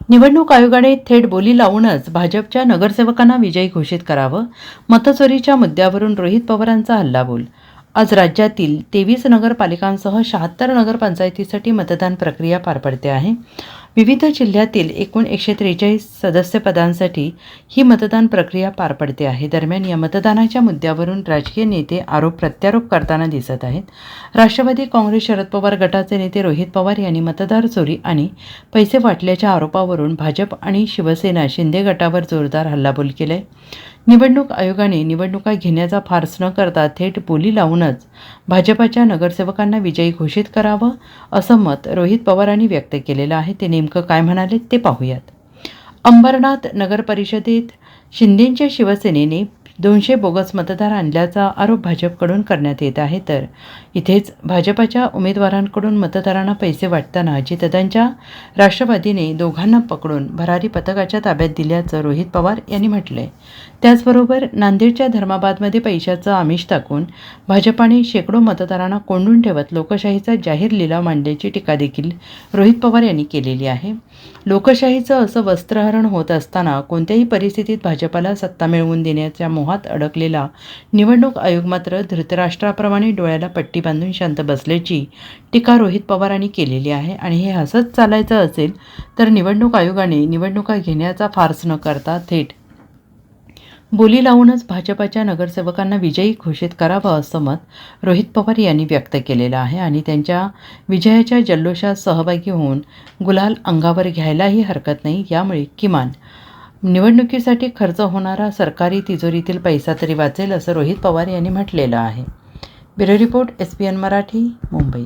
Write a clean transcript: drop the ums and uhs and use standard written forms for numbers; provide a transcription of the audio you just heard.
निवडणूक आयोगाने थेट बोली लावूनच भाजपच्या नगरसेवकांना विजयी घोषित करावं. मतचोरीच्या मुद्द्यावरून रोहित पवारांचा हल्लाबोल. आज राज्यातील 23 नगरपालिकांसह 76 नगरपंचायतीसाठी मतदान प्रक्रिया पार पडते आहे. विविध जिल्ह्यातील एकूण 143 सदस्यपदांसाठी ही मतदान प्रक्रिया पार पडते आहे. दरम्यान या मतदानाच्या मुद्द्यावरून राजकीय नेते आरोप प्रत्यारोप करताना दिसत आहेत. राष्ट्रवादी काँग्रेस शरद पवार गटाचे नेते रोहित पवार यांनी मतदार चोरी आणि पैसे वाटल्याच्या आरोपावरून भाजप आणि शिवसेना शिंदे गटावर जोरदार हल्लाबोल केलाय. निवडणूक आयोगाने निवडणुका घेण्याचा फार्स न करता थेट बोली लावूनच भाजपाच्या नगरसेवकांना विजयी घोषित करावं असं मत रोहित पवारांनी व्यक्त केलेलं आहे. ते नेमकं काय म्हणाले ते पाहूयात. अंबरनाथ नगर परिषदेत शिंदेंच्या शिवसेनेने 200 बोगस मतदार आणल्याचा आरोप भाजपकडून करण्यात येत आहे. तर इथेच भाजपाच्या उमेदवारांकडून मतदारांना पैसे वाटताना अजितदादांच्या राष्ट्रवादीने दोघांना पकडून भरारी पथकाच्या ताब्यात दिल्याचं रोहित पवार यांनी म्हटलंय. त्याचबरोबर नांदेडच्या धर्माबादमध्ये पैशाचं आमिष टाकून भाजपाने शेकडो मतदारांना कोंडून ठेवत लोकशाहीचा जाहीर लिलाव मांडल्याची टीका देखील रोहित पवार यांनी केलेली आहे. लोकशाहीचं असं वस्त्रहरण होत असताना कोणत्याही परिस्थितीत भाजपाला सत्ता मिळवून देण्याच्या मोहात अडकलेला निवडणूक आयोग मात्र धृतराष्ट्राप्रमाणे डोळ्याला पट्टी बांधून शांत बसल्याची टीका रोहित पवारांनी केलेली आहे. आणि हे असंच चालायचं असेल तर निवडणूक आयोगाने निवडणुका घेण्याचा फार्स न करता थेट बोली लावूनच भाजपाच्या नगरसेवकांना विजयी घोषित करावं असं मत रोहित पवार यांनी व्यक्त केलेलं आहे. आणि त्यांच्या विजयाच्या जल्लोषात सहभागी होऊन गुलाल अंगावर घ्यायलाही हरकत नाही. यामुळे किमान निवडणुकीसाठी खर्च होणारा सरकारी तिजोरीतील पैसा तरी वाचेल असं रोहित पवार यांनी म्हटलेलं आहे. Bureau report, SPN Marathi, Mumbai.